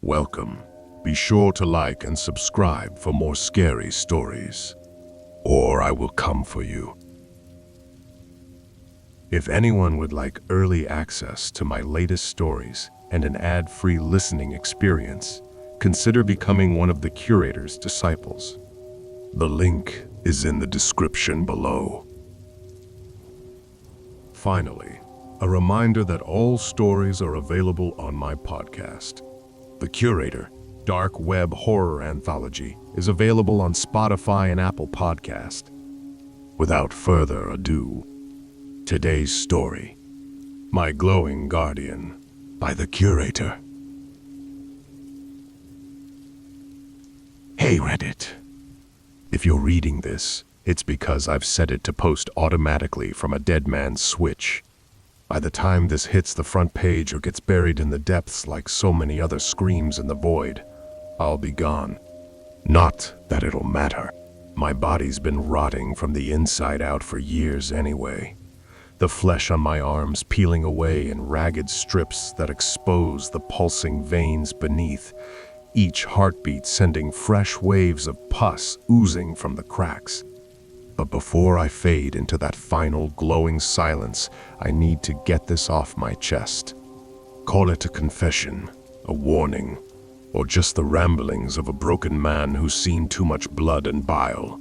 Welcome. Be sure to like and subscribe for more scary stories, or I will come for you. If anyone would like early access to my latest stories and an ad-free listening experience, consider becoming one of the Curator's disciples. The link is in the description below. Finally, a reminder that all stories are available on my podcast. The Curator, Dark Web Horror Anthology, is available on Spotify and Apple Podcast. Without further ado, today's story, My Glowing Guardian, by the Curator. Hey Reddit. If you're reading this, it's because I've set it to post automatically from a dead man's switch. By the time this hits the front page or gets buried in the depths like so many other screams in the void, I'll be gone. Not that it'll matter. My body's been rotting from the inside out for years anyway. The flesh on my arms peeling away in ragged strips that expose the pulsing veins beneath, each heartbeat sending fresh waves of pus oozing from the cracks. But before I fade into that final glowing silence, I need to get this off my chest. Call it a confession, a warning, or just the ramblings of a broken man who's seen too much blood and bile.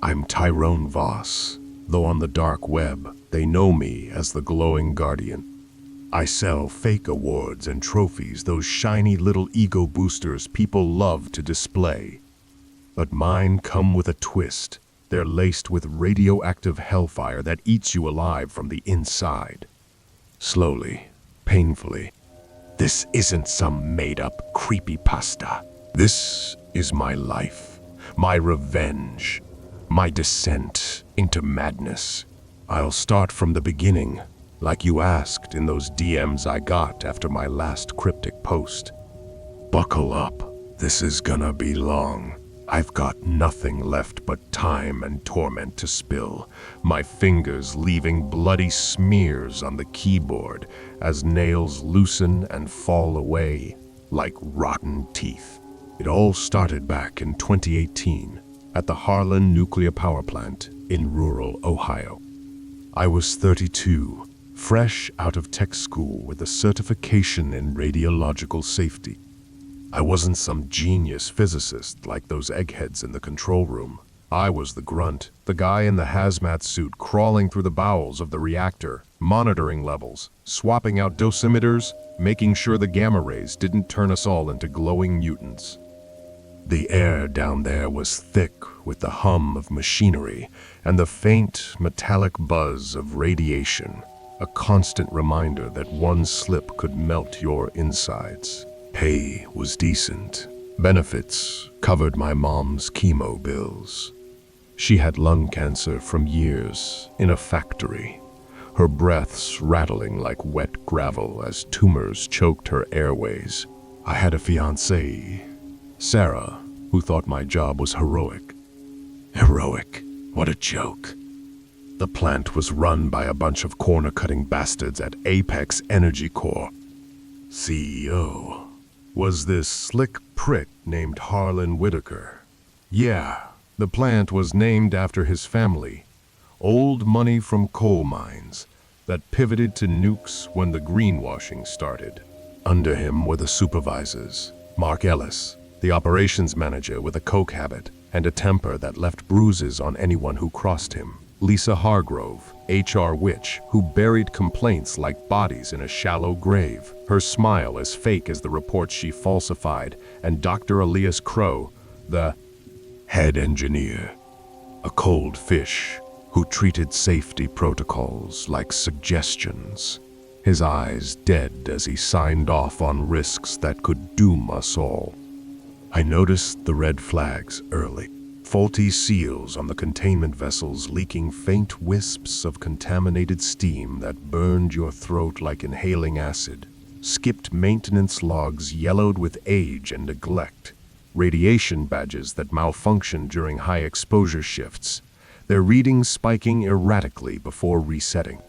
I'm Tyrone Voss, though on the dark web, they know me as the Glowing Guardian. I sell fake awards and trophies, those shiny little ego boosters people love to display. But mine come with a twist. They're laced with radioactive hellfire that eats you alive from the inside. Slowly, painfully. This isn't some made-up creepypasta. This is my life, my revenge, my descent into madness. I'll start from the beginning, like you asked in those DMs I got after my last cryptic post. Buckle up, this is gonna be long. I've got nothing left but time and torment to spill, my fingers leaving bloody smears on the keyboard as nails loosen and fall away like rotten teeth. It all started back in 2018 at the Harlan Nuclear Power Plant in rural Ohio. I was 32, fresh out of tech school with a certification in radiological safety. I wasn't some genius physicist like those eggheads in the control room. I was the grunt, the guy in the hazmat suit crawling through the bowels of the reactor, monitoring levels, swapping out dosimeters, making sure the gamma rays didn't turn us all into glowing mutants. The air down there was thick with the hum of machinery and the faint metallic buzz of radiation, a constant reminder that one slip could melt your insides. Pay was decent. Benefits covered my mom's chemo bills. She had lung cancer from years in a factory, her breaths rattling like wet gravel as tumors choked her airways. I had a fiancée, Sarah, who thought my job was heroic. Heroic? What a joke. The plant was run by a bunch of corner-cutting bastards at Apex Energy Corp. CEO was this slick prick named Harlan Whitaker. Yeah, the plant was named after his family. Old money from coal mines that pivoted to nukes when the greenwashing started. Under him were the supervisors, Mark Ellis, the operations manager with a coke habit and a temper that left bruises on anyone who crossed him. Lisa Hargrove, HR witch, who buried complaints like bodies in a shallow grave, her smile as fake as the reports she falsified, and Dr. Elias Crow, the head engineer, a cold fish who treated safety protocols like suggestions, his eyes dead as he signed off on risks that could doom us all. I noticed the red flags early. Faulty seals on the containment vessels leaking faint wisps of contaminated steam that burned your throat like inhaling acid. Skipped maintenance logs yellowed with age and neglect. Radiation badges that malfunctioned during high exposure shifts, their readings spiking erratically before resetting.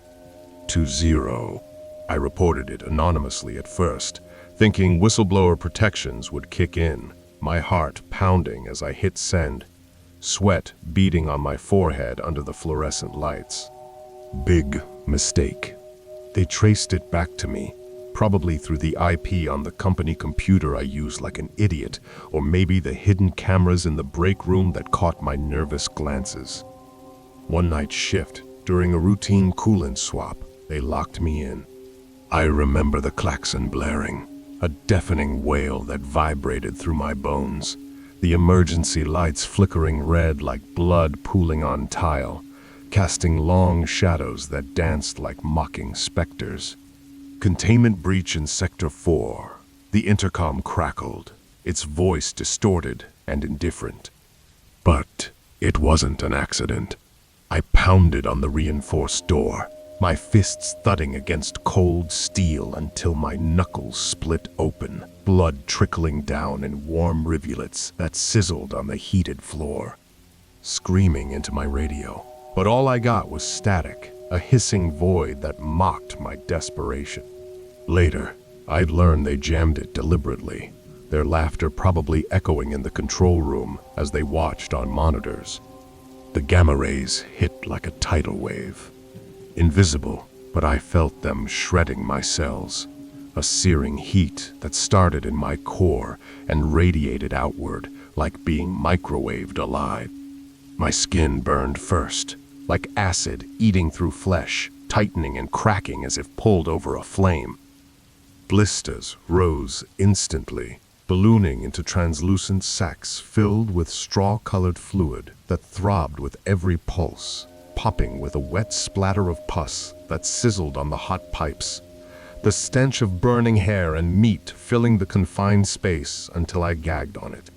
To 0. I reported it anonymously at first, thinking whistleblower protections would kick in, my heart pounding as I hit send, sweat beading on my forehead under the fluorescent lights. Big mistake. They traced it back to me, probably through the IP on the company computer I used like an idiot, or maybe the hidden cameras in the break room that caught my nervous glances. One night shift, during a routine coolant swap, they locked me in. I remember the klaxon blaring, a deafening wail that vibrated through my bones, the emergency lights flickering red like blood pooling on tile, casting long shadows that danced like mocking specters. Containment breach in Sector 4. The intercom crackled, its voice distorted and indifferent. But it wasn't an accident. I pounded on the reinforced door, my fists thudding against cold steel until my knuckles split open, blood trickling down in warm rivulets that sizzled on the heated floor. Screaming into my radio, but all I got was static, a hissing void that mocked my desperation. Later, I'd learned they jammed it deliberately, their laughter probably echoing in the control room as they watched on monitors. The gamma rays hit like a tidal wave. Invisible, but I felt them shredding my cells, a searing heat that started in my core and radiated outward like being microwaved alive. My skin burned first, like acid eating through flesh, tightening and cracking as if pulled over a flame. Blisters rose instantly, ballooning into translucent sacs filled with straw-colored fluid that throbbed with every pulse, popping with a wet splatter of pus that sizzled on the hot pipes, the stench of burning hair and meat filling the confined space until I gagged on it.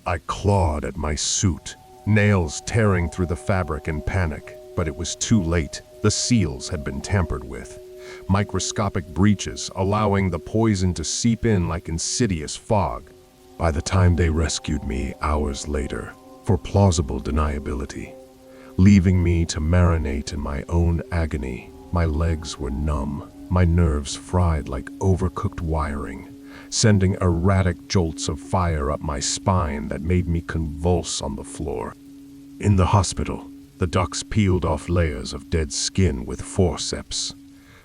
I clawed at my suit, nails tearing through the fabric in panic, but it was too late. The seals had been tampered with, microscopic breaches allowing the poison to seep in like insidious fog. By the time they rescued me hours later, for plausible deniability, leaving me to marinate in my own agony, my legs were numb, my nerves fried like overcooked wiring, sending erratic jolts of fire up my spine that made me convulse on the floor. In the hospital, the docs peeled off layers of dead skin with forceps.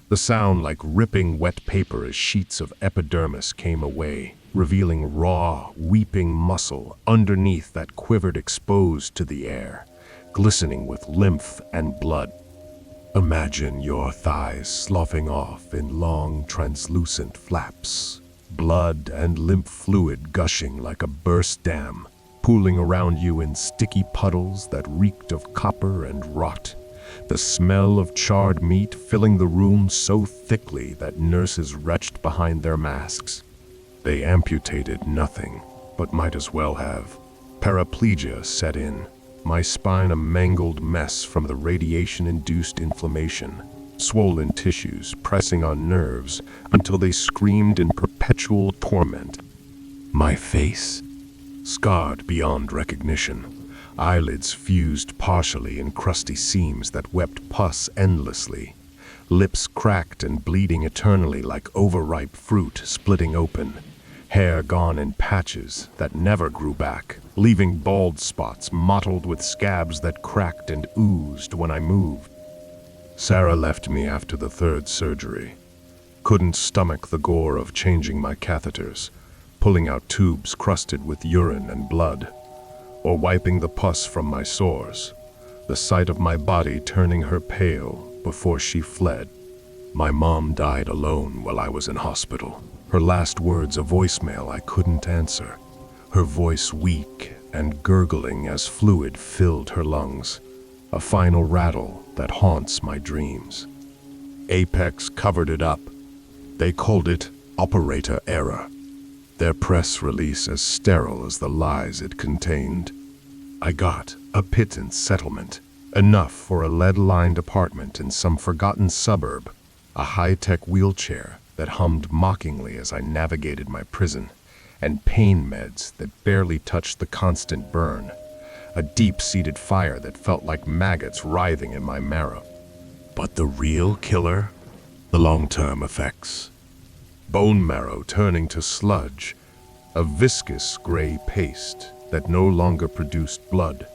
The sound like ripping wet paper as sheets of epidermis came away, revealing raw, weeping muscle underneath that quivered exposed to the air, glistening with lymph and blood. Imagine your thighs sloughing off in long, translucent flaps, blood and lymph fluid gushing like a burst dam, pooling around you in sticky puddles that reeked of copper and rot, the smell of charred meat filling the room so thickly that nurses retched behind their masks. They amputated nothing, but might as well have. Paraplegia set in, my spine a mangled mess from the radiation-induced inflammation, swollen tissues pressing on nerves until they screamed in perpetual torment. My face, scarred beyond recognition, eyelids fused partially in crusty seams that wept pus endlessly, lips cracked and bleeding eternally like overripe fruit splitting open, hair gone in patches that never grew back, leaving bald spots mottled with scabs that cracked and oozed when I moved. Sarah left me after the third surgery. Couldn't stomach the gore of changing my catheters, pulling out tubes crusted with urine and blood, or wiping the pus from my sores, the sight of my body turning her pale before she fled. My mom died alone while I was in hospital. Her last words a voicemail I couldn't answer, her voice weak and gurgling as fluid filled her lungs, a final rattle that haunts my dreams. Apex covered it up. They called it operator error, their press release as sterile as the lies it contained. I got a pittance settlement, enough for a lead-lined apartment in some forgotten suburb, a high-tech wheelchair that hummed mockingly as I navigated my prison, and pain meds that barely touched the constant burn, a deep-seated fire that felt like maggots writhing in my marrow. But the real killer? The long-term effects. bone marrow turning to sludge, a viscous gray paste that no longer produced blood,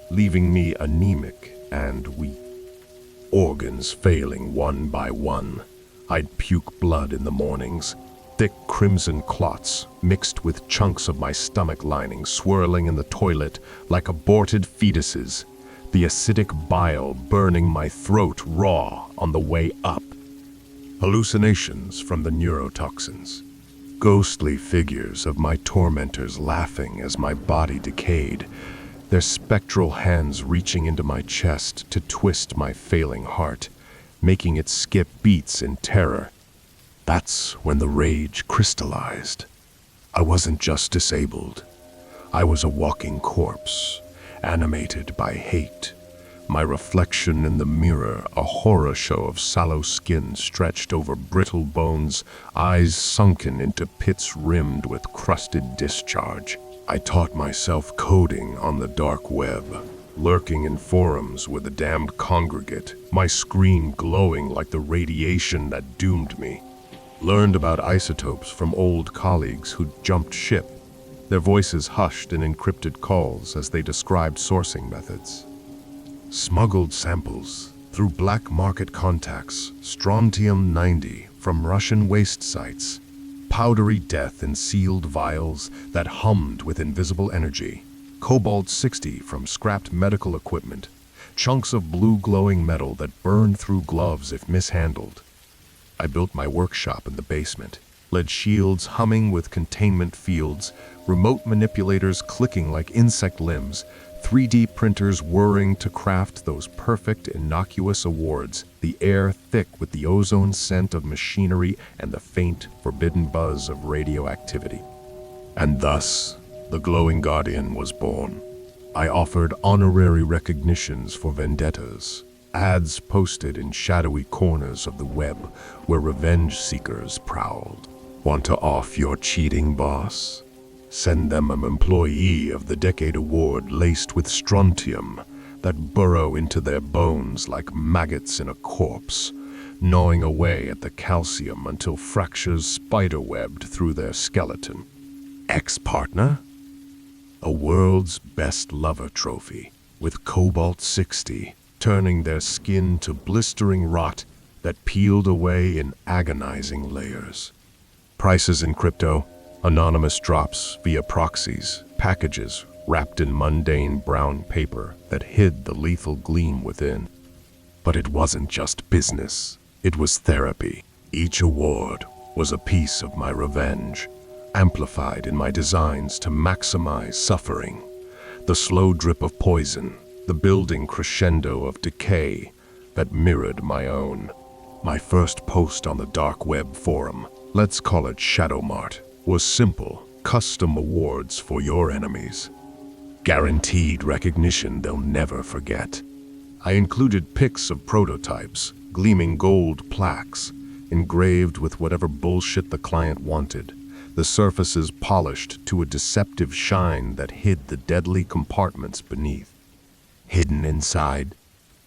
leaving me anemic and weak. Organs failing one by one. I'd puke blood in the mornings, thick crimson clots mixed with chunks of my stomach lining swirling in the toilet like aborted fetuses, the acidic bile burning my throat raw on the way up. Hallucinations from the neurotoxins. Ghostly figures of my tormentors laughing as my body decayed, their spectral hands reaching into my chest to twist my failing heart, making it skip beats in terror. That's when the rage crystallized. I wasn't just disabled. I was a walking corpse, animated by hate. My reflection in the mirror, a horror show of sallow skin stretched over brittle bones, eyes sunken into pits rimmed with crusted discharge. I taught myself coding on the dark web, lurking in forums with a damned congregate, my screen glowing like the radiation that doomed me. Learned about isotopes from old colleagues who'd jumped ship, their voices hushed in encrypted calls as they described sourcing methods. Smuggled samples through black market contacts, strontium-90 from Russian waste sites, powdery death in sealed vials that hummed with invisible energy, cobalt-60 from scrapped medical equipment, chunks of blue glowing metal that burned through gloves if mishandled. I built my workshop in the basement, led shields humming with containment fields, remote manipulators clicking like insect limbs, 3D printers whirring to craft those perfect, innocuous awards, the air thick with the ozone scent of machinery and the faint, forbidden buzz of radioactivity. And thus, the Glowing Guardian was born. I offered honorary recognitions for vendettas, ads posted in shadowy corners of the web where revenge seekers prowled. Want to off your cheating boss? Send them an Employee of the Decade award laced with strontium that burrow into their bones like maggots in a corpse, gnawing away at the calcium until fractures spiderwebbed through their skeleton. Ex-partner? A world's best lover trophy with cobalt-60, turning their skin to blistering rot that peeled away in agonizing layers. Prices in crypto, anonymous drops via proxies, packages wrapped in mundane brown paper that hid the lethal gleam within. But it wasn't just business, it was therapy. Each award was a piece of my revenge, amplified in my designs to maximize suffering. The slow drip of poison, the building crescendo of decay that mirrored my own. My first post on the dark web forum, let's call it Shadow Mart, was simple, custom awards for your enemies. Guaranteed recognition they'll never forget. I included pics of prototypes, gleaming gold plaques, engraved with whatever bullshit the client wanted, the surfaces polished to a deceptive shine that hid the deadly compartments beneath. Hidden inside,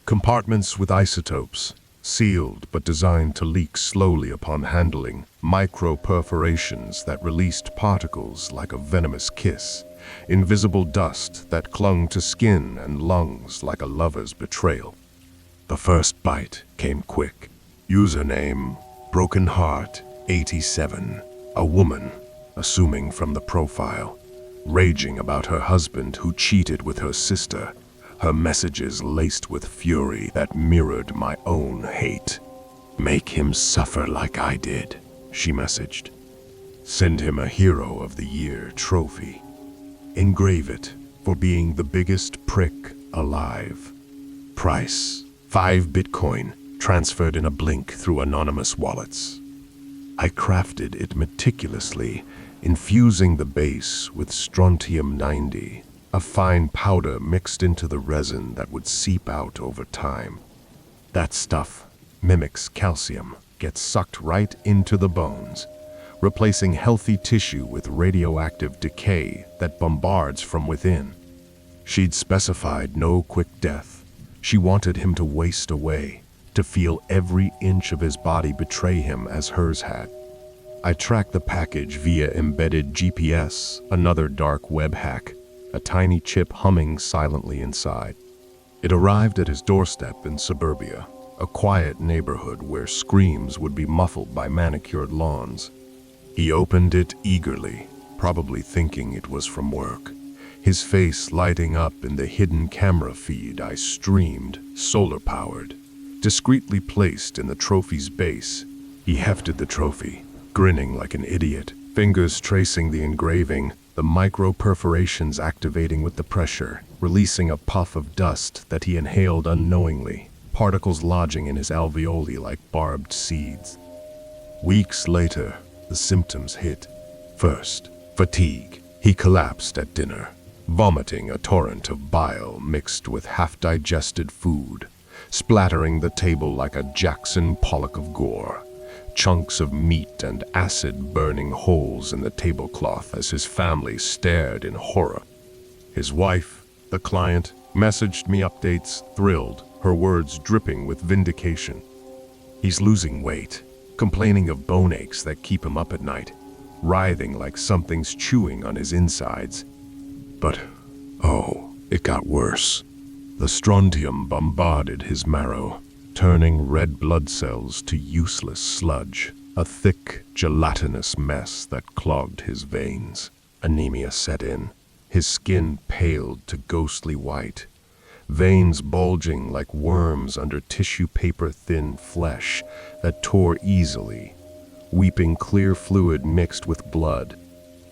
compartments with isotopes, sealed but designed to leak slowly upon handling, micro-perforations that released particles like a venomous kiss, invisible dust that clung to skin and lungs like a lover's betrayal. The first bite came quick. Username, Broken Heart 87, a woman, assuming from the profile, raging about her husband who cheated with her sister, her messages laced with fury that mirrored my own hate. Make him suffer like I did, she messaged. Send him a Hero of the Year trophy. Engrave it for being the biggest prick alive. Price, 5 Bitcoin, transferred in a blink through anonymous wallets. I crafted it meticulously, infusing the base with strontium-90, a fine powder mixed into the resin that would seep out over time. That stuff mimics calcium, gets sucked right into the bones, replacing healthy tissue with radioactive decay that bombards from within. She'd specified no quick death. She wanted him to waste away, to feel every inch of his body betray him as hers had. I tracked the package via embedded GPS, another dark web hack, a tiny chip humming silently inside. It arrived at his doorstep in suburbia, a quiet neighborhood where screams would be muffled by manicured lawns. He opened it eagerly, probably thinking it was from work, his face lighting up in the hidden camera feed I streamed, solar-powered. Discreetly placed in the trophy's base, he hefted the trophy, grinning like an idiot, fingers tracing the engraving, the micro-perforations activating with the pressure, releasing a puff of dust that he inhaled unknowingly, particles lodging in his alveoli like barbed seeds. Weeks later, the symptoms hit. First, fatigue. He collapsed at dinner, vomiting a torrent of bile mixed with half-digested food, splattering the table like a Jackson Pollock of gore. Chunks of meat and acid burning holes in the tablecloth as his family stared in horror. His wife, the client, messaged me updates, thrilled, her words dripping with vindication. He's losing weight, complaining of bone aches that keep him up at night, writhing like something's chewing on his insides. But, oh, it got worse. The strontium bombarded his marrow, turning red blood cells to useless sludge, a thick, gelatinous mess that clogged his veins. Anemia set in. His skin paled to ghostly white, veins bulging like worms under tissue paper-thin flesh that tore easily, weeping clear fluid mixed with blood.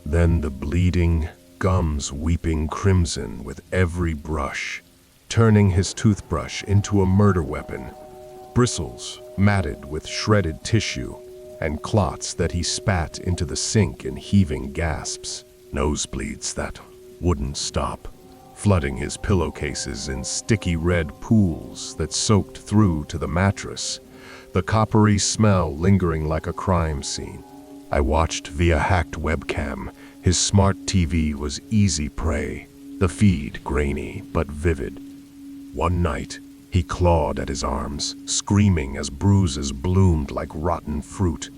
Then the bleeding, gums weeping crimson with every brush, turning his toothbrush into a murder weapon. Bristles matted with shredded tissue, and clots that he spat into the sink in heaving gasps. Nosebleeds that wouldn't stop, flooding his pillowcases in sticky red pools that soaked through to the mattress, the coppery smell lingering like a crime scene. I watched via hacked webcam. His smart TV was easy prey, the feed grainy but vivid. One night, he clawed at his arms, screaming as bruises bloomed like rotten fruit,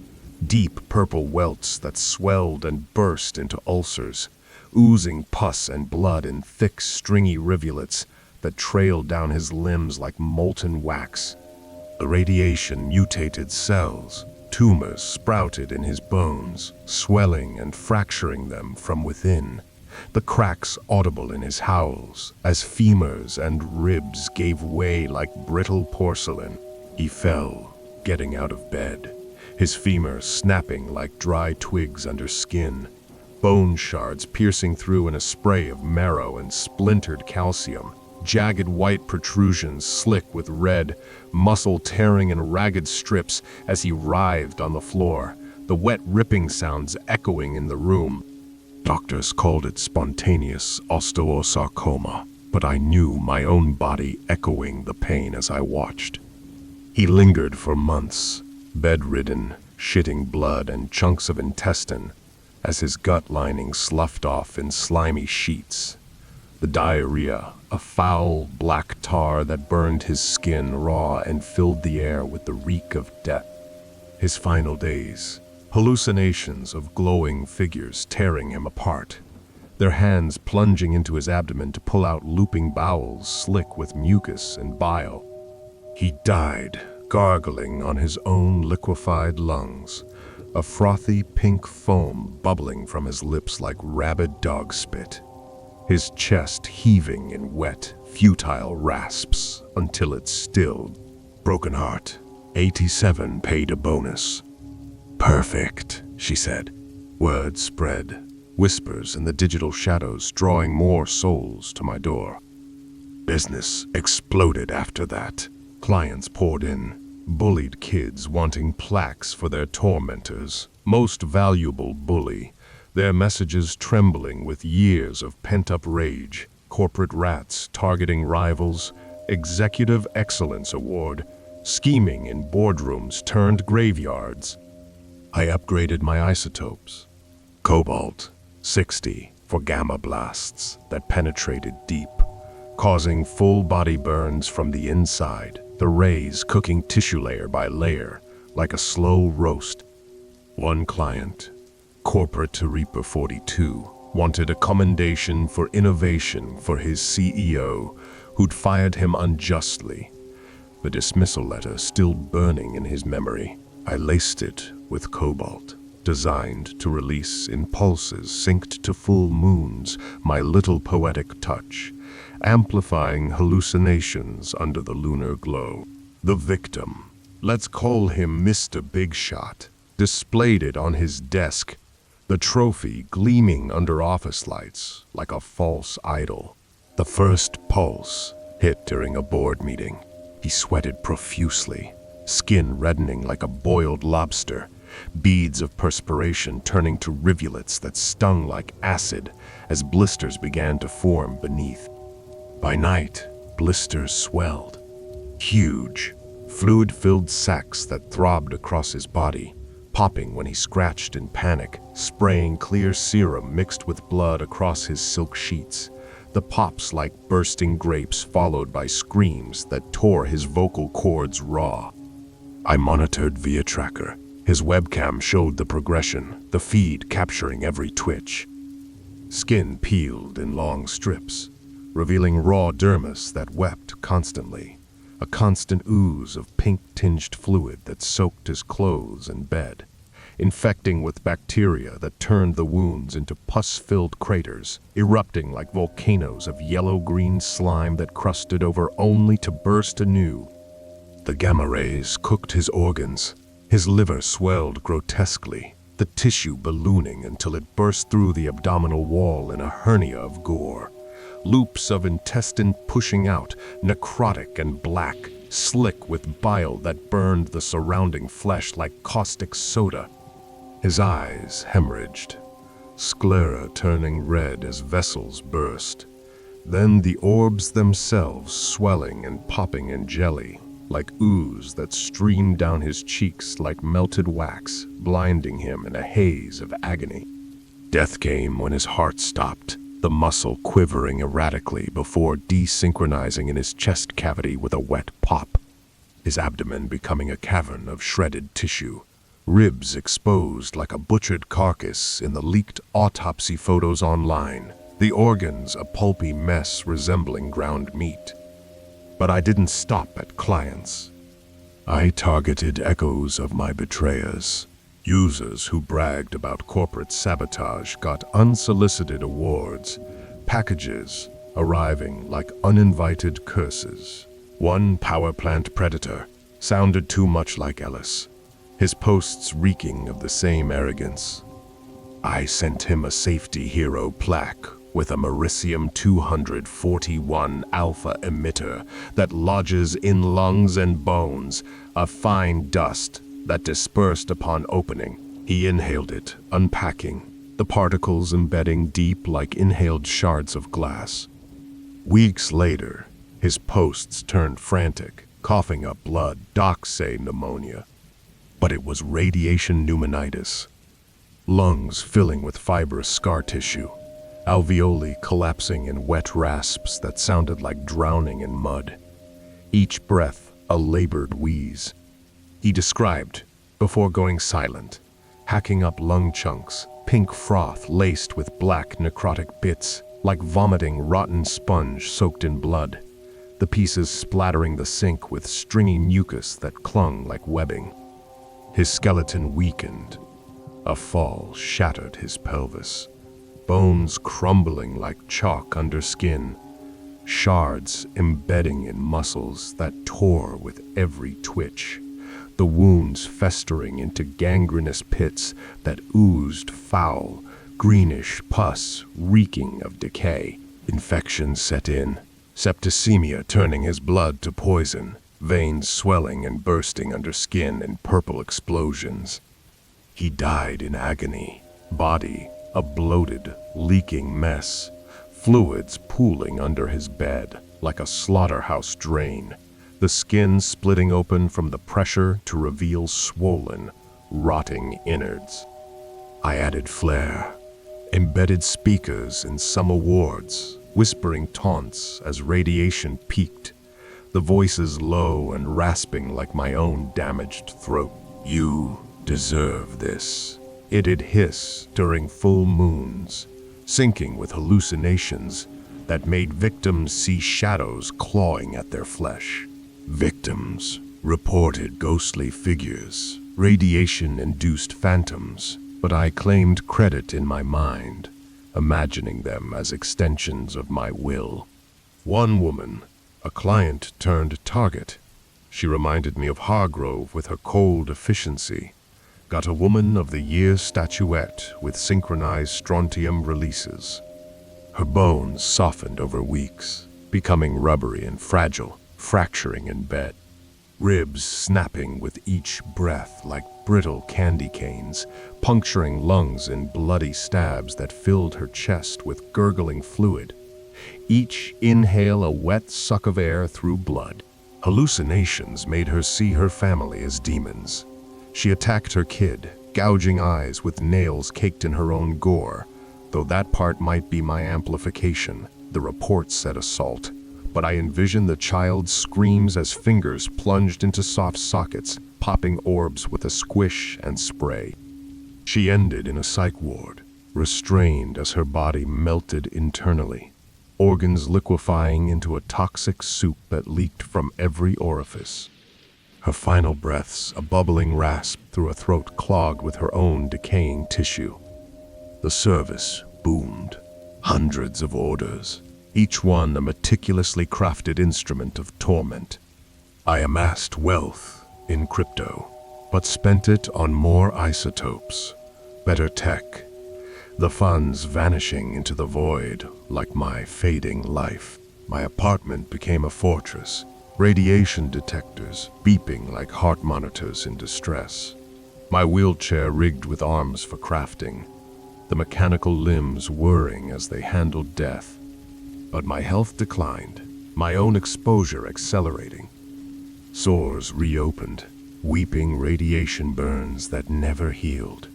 deep purple welts that swelled and burst into ulcers, oozing pus and blood in thick, stringy rivulets that trailed down his limbs like molten wax. The radiation mutated cells. Tumors sprouted in his bones, swelling and fracturing them from within, the cracks audible in his howls as femurs and ribs gave way like brittle porcelain. He fell, getting out of bed, his femurs snapping like dry twigs under skin, bone shards piercing through in a spray of marrow and splintered calcium, jagged white protrusions slick with red, muscle tearing in ragged strips as he writhed on the floor, the wet ripping sounds echoing in the room. Doctors called it spontaneous osteosarcoma, but I knew my own body echoing the pain as I watched. He lingered for months, bedridden, shitting blood and chunks of intestine, as his gut lining sloughed off in slimy sheets. The diarrhea, a foul black tar that burned his skin raw and filled the air with the reek of death. His final days, hallucinations of glowing figures tearing him apart, their hands plunging into his abdomen to pull out looping bowels slick with mucus and bile. He died, gargling on his own liquefied lungs, a frothy pink foam bubbling from his lips like rabid dog spit, his chest heaving in wet, futile rasps until it stilled. Broken heart. 87 paid a bonus. Perfect, she said. Words spread, whispers in the digital shadows drawing more souls to my door. Business exploded after that. Clients poured in, bullied kids wanting plaques for their tormentors, most valuable bully, their messages trembling with years of pent-up rage, corporate rats targeting rivals, executive excellence award, scheming in boardrooms turned graveyards. I upgraded my isotopes. Cobalt, 60 for gamma blasts that penetrated deep, causing full-body burns from the inside, the rays cooking tissue layer by layer like a slow roast. One client, Corporate Reaper 42, wanted a commendation for innovation for his CEO, who'd fired him unjustly. The dismissal letter still burning in his memory. I laced it with cobalt, designed to release in pulses synced to full moons, my little poetic touch, amplifying hallucinations under the lunar glow. The victim, let's call him Mr. Big Shot, displayed it on his desk, the trophy gleaming under office lights like a false idol. The first pulse hit during a board meeting. He sweated profusely, skin reddening like a boiled lobster, beads of perspiration turning to rivulets that stung like acid as blisters began to form beneath. By night, blisters swelled. Huge, fluid-filled sacs that throbbed across his body, popping when he scratched in panic, spraying clear serum mixed with blood across his silk sheets. The pops like bursting grapes followed by screams that tore his vocal cords raw. I monitored via tracker. His webcam showed the progression, the feed capturing every twitch. Skin peeled in long strips, revealing raw dermis that wept constantly, a constant ooze of pink-tinged fluid that soaked his clothes and bed, infecting with bacteria that turned the wounds into pus-filled craters, erupting like volcanoes of yellow-green slime that crusted over only to burst anew. The gamma rays cooked his organs. His liver swelled grotesquely, the tissue ballooning until it burst through the abdominal wall in a hernia of gore. Loops of intestine pushing out, necrotic and black, slick with bile that burned the surrounding flesh like caustic soda. His eyes hemorrhaged, sclera turning red as vessels burst. Then the orbs themselves swelling and popping in jelly, like ooze that streamed down his cheeks like melted wax, blinding him in a haze of agony. Death came when his heart stopped, the muscle quivering erratically before desynchronizing in his chest cavity with a wet pop, his abdomen becoming a cavern of shredded tissue, ribs exposed like a butchered carcass in the leaked autopsy photos online, the organs a pulpy mess resembling ground meat. But I didn't stop at clients. I targeted echoes of my betrayers. Users who bragged about corporate sabotage got unsolicited awards, packages arriving like uninvited curses. One power plant predator sounded too much like Ellis, his posts reeking of the same arrogance. I sent him a safety hero plaque with a Mericium 241 alpha emitter that lodges in lungs and bones, a fine dust that dispersed upon opening. He inhaled it, unpacking, the particles embedding deep like inhaled shards of glass. Weeks later, his posts turned frantic, coughing up blood, docs say pneumonia. But it was radiation pneumonitis. Lungs filling with fibrous scar tissue, alveoli collapsing in wet rasps that sounded like drowning in mud. Each breath a labored wheeze. He described, before going silent, hacking up lung chunks, pink froth laced with black necrotic bits, like vomiting rotten sponge soaked in blood, the pieces splattering the sink with stringy mucus that clung like webbing. His skeleton weakened. A fall shattered his pelvis, bones crumbling like chalk under skin, shards embedding in muscles that tore with every twitch, the wounds festering into gangrenous pits that oozed foul, greenish pus reeking of decay. Infection set in, septicemia turning his blood to poison, veins swelling and bursting under skin in purple explosions. He died in agony, body a bloated, leaking mess, fluids pooling under his bed like a slaughterhouse drain, the skin splitting open from the pressure to reveal swollen, rotting innards. I added flair, embedded speakers in some awards, whispering taunts as radiation peaked, the voices low and rasping like my own damaged throat. You deserve this. It'd hiss during full moons, syncing with hallucinations that made victims see shadows clawing at their flesh. Victims reported ghostly figures, radiation-induced phantoms, but I claimed credit in my mind, imagining them as extensions of my will. One woman, a client turned target. She reminded me of Hargrove with her cold efficiency. Got a Woman of the Year statuette with synchronized strontium releases. Her bones softened over weeks, becoming rubbery and fragile, fracturing in bed. Ribs snapping with each breath like brittle candy canes, puncturing lungs in bloody stabs that filled her chest with gurgling fluid. Each inhale a wet suck of air through blood. Hallucinations made her see her family as demons. She attacked her kid, gouging eyes with nails caked in her own gore. Though that part might be my amplification, the report said assault. But I envisioned the child's screams as fingers plunged into soft sockets, popping orbs with a squish and spray. She ended in a psych ward, restrained as her body melted internally, organs liquefying into a toxic soup that leaked from every orifice. Her final breaths, a bubbling rasp through a throat clogged with her own decaying tissue. The service boomed, hundreds of orders, each one a meticulously crafted instrument of torment. I amassed wealth in crypto, but spent it on more isotopes, better tech, the funds vanishing into the void like my fading life. My apartment became a fortress, radiation detectors beeping like heart monitors in distress. My wheelchair rigged with arms for crafting, the mechanical limbs whirring as they handled death. But my health declined, my own exposure accelerating. Sores reopened, weeping radiation burns that never healed.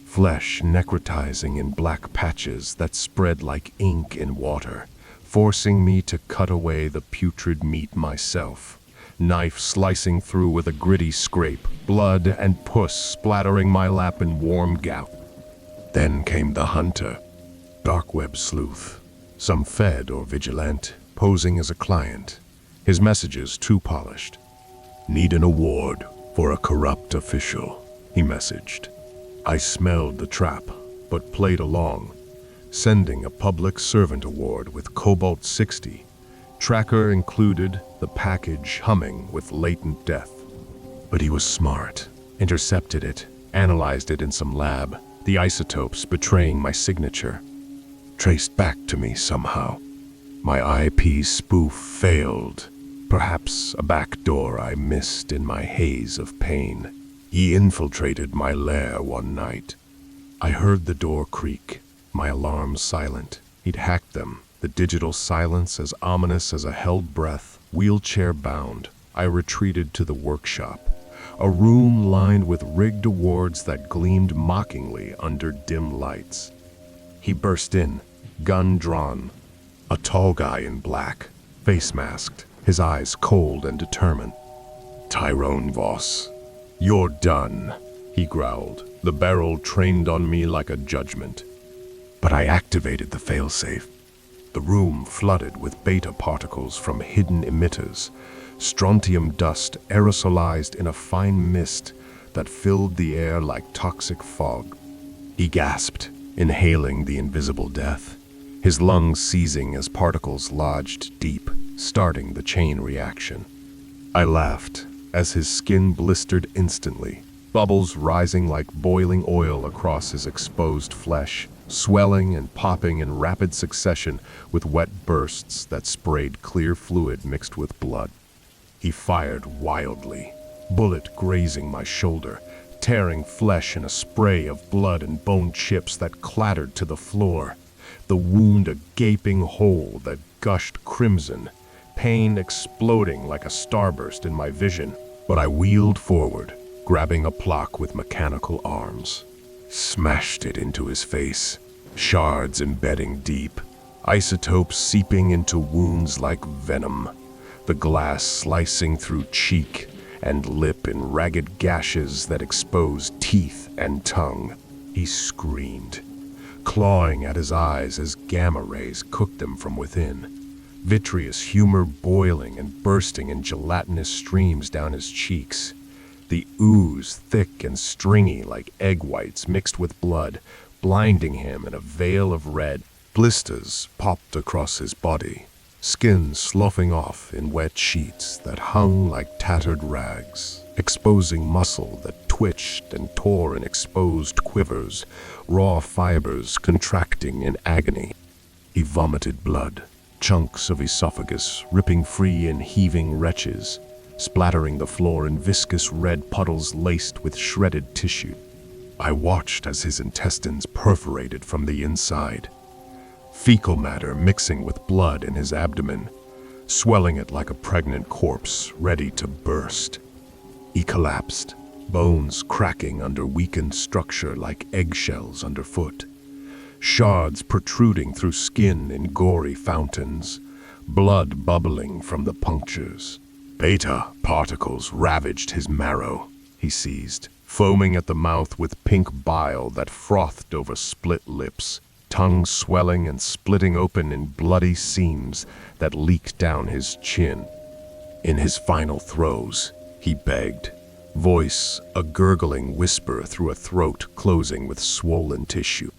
Flesh necrotizing in black patches that spread like ink in water, forcing me to cut away the putrid meat myself. Knife slicing through with a gritty scrape, blood and pus splattering my lap in warm gout. Then came the hunter, dark web sleuth, some fed or vigilant, posing as a client, his messages too polished. Need an award for a corrupt official, he messaged. I smelled the trap, but played along, sending a public servant award with Cobalt 60. Tracker included, the package humming with latent death. But he was smart, intercepted it, analyzed it in some lab, the isotopes betraying my signature. Traced back to me somehow. My IP spoof failed, perhaps a back door I missed in my haze of pain. He infiltrated my lair one night. I heard the door creak, my alarms silent. He'd hacked them, the digital silence as ominous as a held breath. Wheelchair bound, I retreated to the workshop, a room lined with rigged awards that gleamed mockingly under dim lights. He burst in, gun drawn, a tall guy in black, face masked, his eyes cold and determined. Tyrone Voss. You're done, he growled, the barrel trained on me like a judgment. But I activated the failsafe. The room flooded with beta particles from hidden emitters, strontium dust aerosolized in a fine mist that filled the air like toxic fog. He gasped, inhaling the invisible death, his lungs seizing as particles lodged deep, starting the chain reaction. I laughed as his skin blistered instantly, bubbles rising like boiling oil across his exposed flesh, swelling and popping in rapid succession with wet bursts that sprayed clear fluid mixed with blood. He fired wildly, bullet grazing my shoulder, tearing flesh in a spray of blood and bone chips that clattered to the floor, the wound a gaping hole that gushed crimson, pain exploding like a starburst in my vision. But I wheeled forward, grabbing a plaque with mechanical arms. Smashed it into his face, shards embedding deep, isotopes seeping into wounds like venom, the glass slicing through cheek and lip in ragged gashes that exposed teeth and tongue. He screamed, clawing at his eyes as gamma rays cooked them from within, vitreous humor boiling and bursting in gelatinous streams down his cheeks. The ooze, thick and stringy like egg whites mixed with blood, blinding him in a veil of red. Blisters popped across his body, skin sloughing off in wet sheets that hung like tattered rags, exposing muscle that twitched and tore in exposed quivers, raw fibers contracting in agony. He vomited blood, chunks of esophagus ripping free in heaving retches, splattering the floor in viscous red puddles laced with shredded tissue. I watched as his intestines perforated from the inside, fecal matter mixing with blood in his abdomen, swelling it like a pregnant corpse ready to burst. He collapsed, bones cracking under weakened structure like eggshells underfoot, shards protruding through skin in gory fountains, blood bubbling from the punctures. Beta particles ravaged his marrow. He seized, foaming at the mouth with pink bile that frothed over split lips, tongue swelling and splitting open in bloody seams that leaked down his chin. In his final throes, he begged, voice a gurgling whisper through a throat closing with swollen tissue.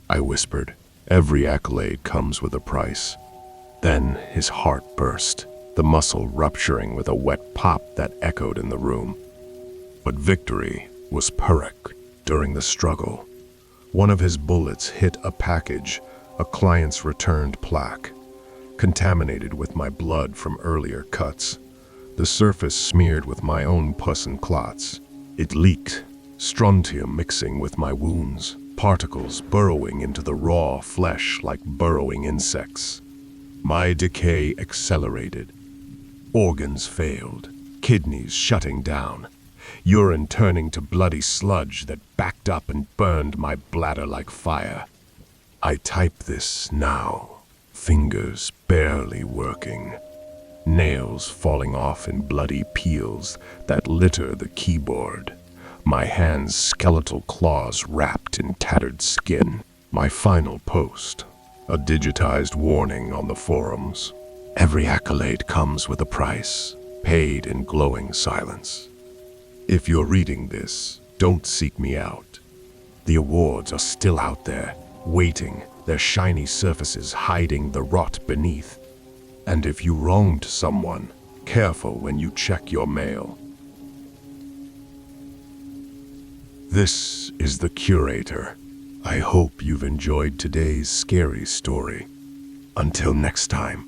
I whispered, "Every accolade comes with a price." Then his heart burst, the muscle rupturing with a wet pop that echoed in the room. But victory was Pyrrhic during the struggle. One of his bullets hit a package, a client's returned plaque, contaminated with my blood from earlier cuts, the surface smeared with my own pus and clots. It leaked, strontium mixing with my wounds, particles burrowing into the raw flesh like burrowing insects. My decay accelerated. Organs failed, kidneys shutting down, urine turning to bloody sludge that backed up and burned my bladder like fire. I type this now, fingers barely working, nails falling off in bloody peels that litter the keyboard, my hands' skeletal claws wrapped in tattered skin. My final post, a digitized warning on the forums. Every accolade comes with a price, paid in glowing silence. If you're reading this, don't seek me out. The awards are still out there, waiting, their shiny surfaces hiding the rot beneath. And if you wronged someone, careful when you check your mail. This is the Curator. I hope you've enjoyed today's scary story. Until next time.